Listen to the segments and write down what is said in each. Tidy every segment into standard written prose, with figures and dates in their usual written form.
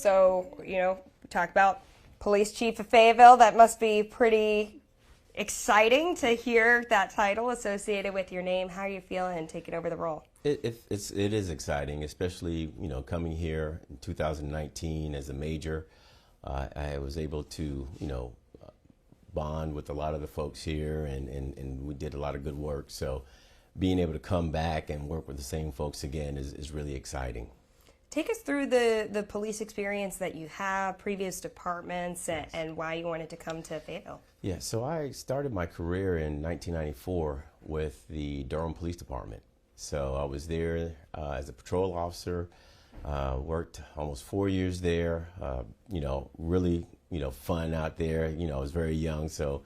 So, talk about Police Chief of Fayetteville. That must be pretty exciting to hear that title associated with your name. How are you feeling taking over the role? It is exciting, especially coming here in 2019 as a major. I was able to bond with a lot of the folks here, and we did a lot of good work. So being able to come back and work with the same folks again is really exciting. Take us through the police experience that you have, previous departments, and why you wanted to come to Fayetteville. Yeah, so I started my career in 1994 with the Durham Police Department. So I was there as a patrol officer, worked almost 4 years there, really, fun out there. I was very young, so,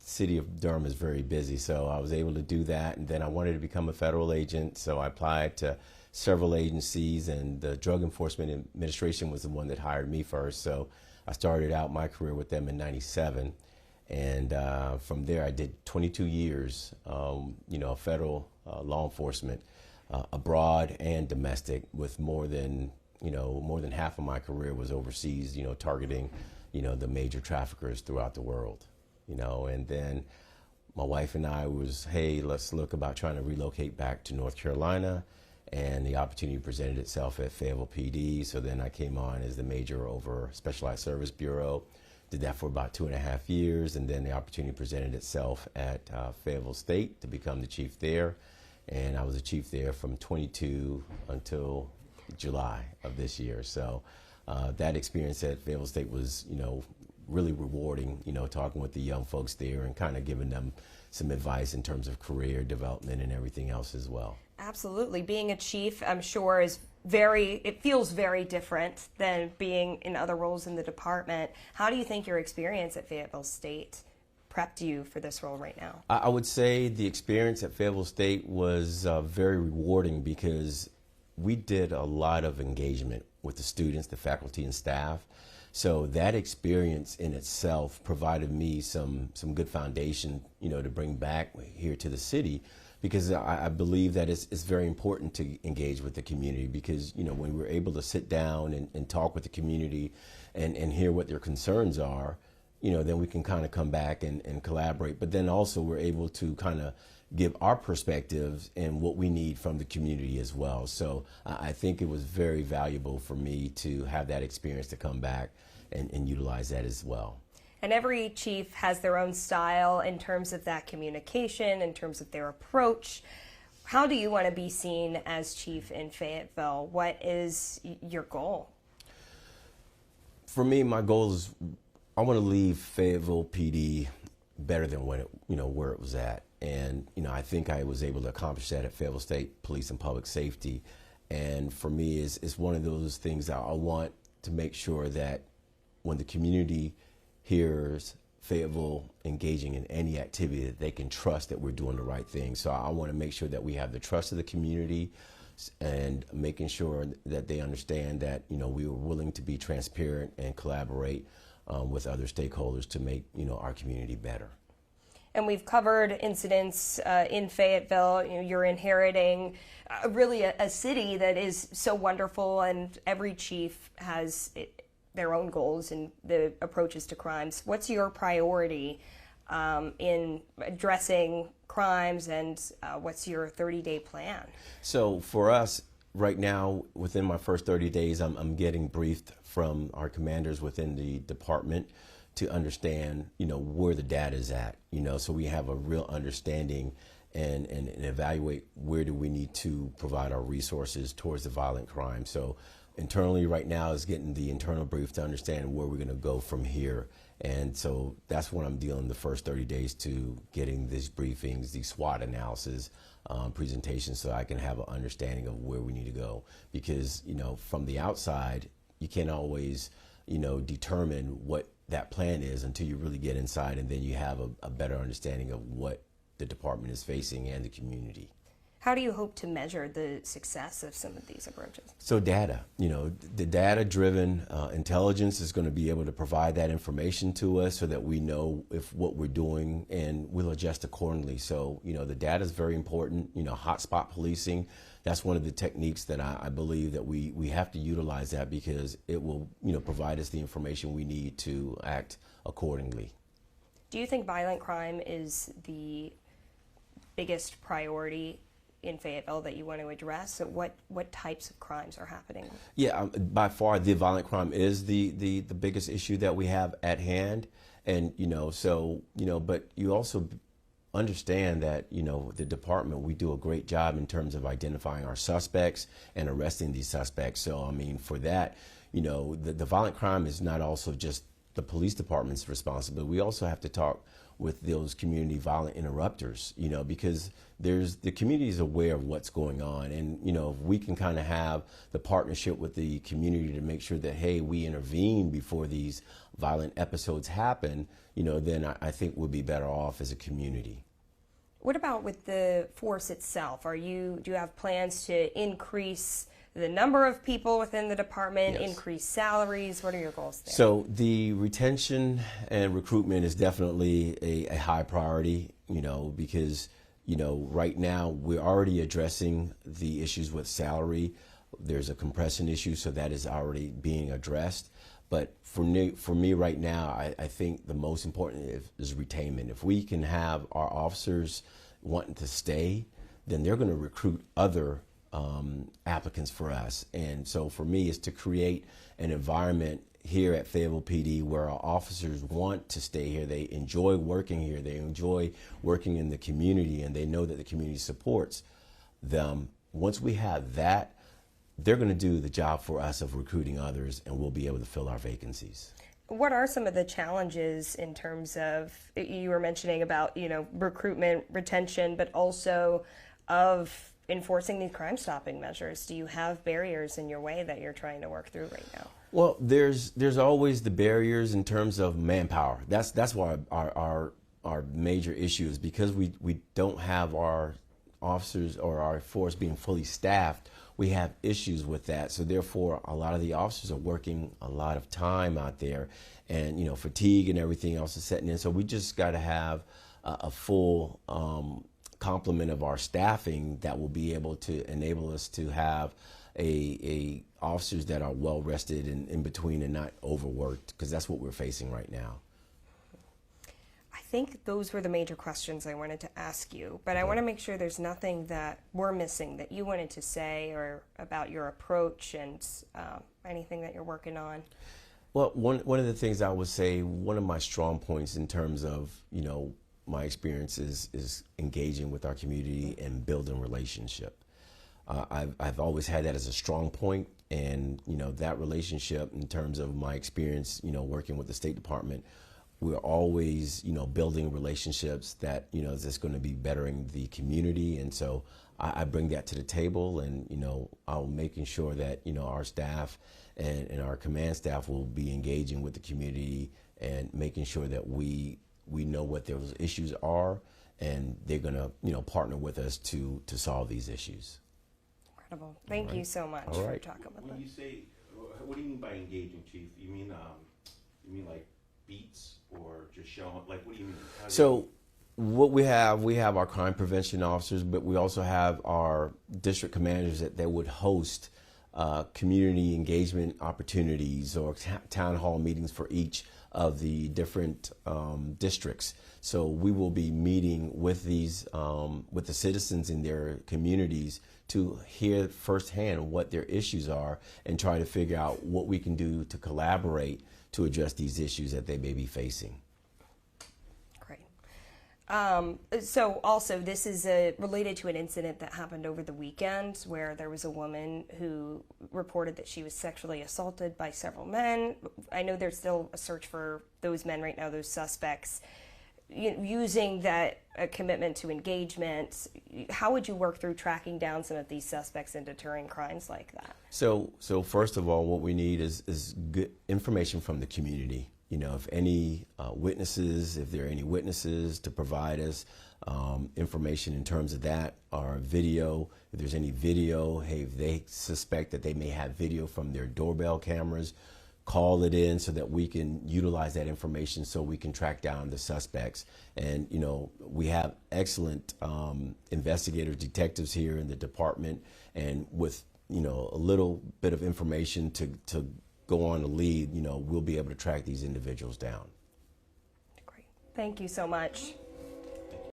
city of Durham is very busy. So I was able to do that, and then I wanted to become a federal agent, so I applied to several agencies, and the Drug Enforcement Administration was the one that hired me first. So I started out my career with them in '97, and from there I did 22 years, federal law enforcement, abroad and domestic, with more than half of my career was overseas, targeting, the major traffickers throughout the world, and then my wife and I was, hey, let's look about trying to relocate back to North Carolina. And the opportunity presented itself at Fayetteville PD. So then I came on as the major over Specialized Service Bureau. Did that for about 2.5 years. And then the opportunity presented itself at Fayetteville State to become the chief there. And I was a chief there from 22 until July of this year. So that experience at Fayetteville State was, really rewarding, talking with the young folks there and kind of giving them some advice in terms of career development and everything else as well. Absolutely. Being a chief, I'm sure, it feels very different than being in other roles in the department. How do you think your experience at Fayetteville State prepped you for this role right now? I would say the experience at Fayetteville State was very rewarding because we did a lot of engagement with the students, the faculty, and staff. So that experience in itself provided me some good foundation, to bring back here to the city, because I believe that it's very important to engage with the community, because, when we're able to sit down and talk with the community and hear what their concerns are, then we can kind of come back and collaborate. But then also we're able to kind of give our perspectives and what we need from the community as well. So I think it was very valuable for me to have that experience to come back and utilize that as well. And every chief has their own style in terms of that communication, in terms of their approach. How do you want to be seen as chief in Fayetteville? What is your goal? For me, my goal is I want to leave Fayetteville PD better than when where it was at. And, I think I was able to accomplish that at Fayetteville State Police and Public Safety. And for me, it's one of those things that I want to make sure that when the community hears Fayetteville engaging in any activity, that they can trust that we're doing the right thing. So I want to make sure that we have the trust of the community and making sure that they understand that, we were willing to be transparent and collaborate with other stakeholders to make, our community better. And we've covered incidents in Fayetteville. You're inheriting really a city that is so wonderful, and every chief has their own goals and the approaches to crimes. What's your priority in addressing crimes, and what's your 30-day plan? So for us, right now, within my first 30 days, I'm getting briefed from our commanders within the department to understand, where the data is at, so we have a real understanding and evaluate where do we need to provide our resources towards the violent crime. So internally right now is getting the internal brief to understand where we're going to go from here. And so that's what I'm dealing the first 30 days to, getting these briefings, these SWOT analysis, presentations, so I can have an understanding of where we need to go. Because, from the outside, you can't always, determine what that plan is until you really get inside, and then you have a better understanding of what the department is facing and the community. How do you hope to measure the success of some of these approaches? So data, the data-driven intelligence is going to be able to provide that information to us so that we know if what we're doing, and we'll adjust accordingly. So, the data is very important. Hotspot policing, that's one of the techniques that I believe that we have to utilize that, because it will, provide us the information we need to act accordingly. Do you think violent crime is the biggest priority in Fayetteville that you want to address? So what types of crimes are happening? Yeah, by far the violent crime is the biggest issue that we have at hand. And, but you also understand that, the department, we do a great job in terms of identifying our suspects and arresting these suspects. So, I mean, for that, the violent crime is not also just the police department's responsibility. We also have to talk with those community violent interrupters, because the community is aware of what's going on. And, if we can kind of have the partnership with the community to make sure that, hey, we intervene before these violent episodes happen, then I think we'll be better off as a community. What about with the force itself? Do you have plans to increase the number of people within the department, Yes. increase salaries? What are your goals there? So the retention and recruitment is definitely a high priority, because, right now we're already addressing the issues with salary. There's a compression issue, so that is already being addressed. But for me right now, I think the most important is retainment. If we can have our officers wanting to stay, then they're going to recruit other applicants for us. And so for me, it's to create an environment here at Fayetteville PD where our officers want to stay here. They enjoy working here. They enjoy working in the community, and they know that the community supports them. Once we have that, they're going to do the job for us of recruiting others, and we'll be able to fill our vacancies. What are some of the challenges in terms of, you were mentioning about, recruitment, retention, but also of enforcing these crime-stopping measures? Do you have barriers in your way that you're trying to work through right now? Well, there's always the barriers in terms of manpower. That's why our major issue is, because we don't have our officers or our force being fully staffed. We have issues with that. So therefore, a lot of the officers are working a lot of time out there, and fatigue and everything else is setting in. So we just got to have a full complement of our staffing that will be able to enable us to have a officers that are well rested and in between and not overworked, because that's what we're facing right now. I think those were the major questions I wanted to ask you, but I want to make sure there's nothing that we're missing that you wanted to say, or about your approach and anything that you're working on. Well, one of the things I would say, one of my strong points in terms of, my experience is engaging with our community and building relationship. I've always had that as a strong point, and that relationship in terms of my experience, working with the State Department, we're always, building relationships that, is just going to be bettering the community. And so I bring that to the table, and, I'm making sure that, our staff and our command staff will be engaging with the community and making sure that we know what those issues are, and they're going to, partner with us to solve these issues. Incredible. Thank you so much for talking with us. When you say, what do you mean by engaging, Chief? You mean like beats, or just showing up? Like, what do you mean? So what we have our crime prevention officers, but we also have our district commanders that would host community engagement opportunities or town hall meetings for each of the different districts. So we will be meeting with these with the citizens in their communities to hear firsthand what their issues are, and try to figure out what we can do to collaborate to address these issues that they may be facing. Great. So also, this is related to an incident that happened over the weekend, where there was a woman who reported that she was sexually assaulted by several men. I know there's still a search for those men right now, those suspects. Using that commitment to engagement, how would you work through tracking down some of these suspects and deterring crimes like that? So first of all, what we need is good information from the community. you know, if any witnesses, if there are any witnesses to provide us information in terms of that, or video, if there's any video, hey, if they suspect that they may have video from their doorbell cameras, call it in so that we can utilize that information so we can track down the suspects. And, you know, we have excellent investigators, detectives here in the department, and with, you know, a little bit of information to go on the lead, you know, we'll be able to track these individuals down. Great. Thank you so much.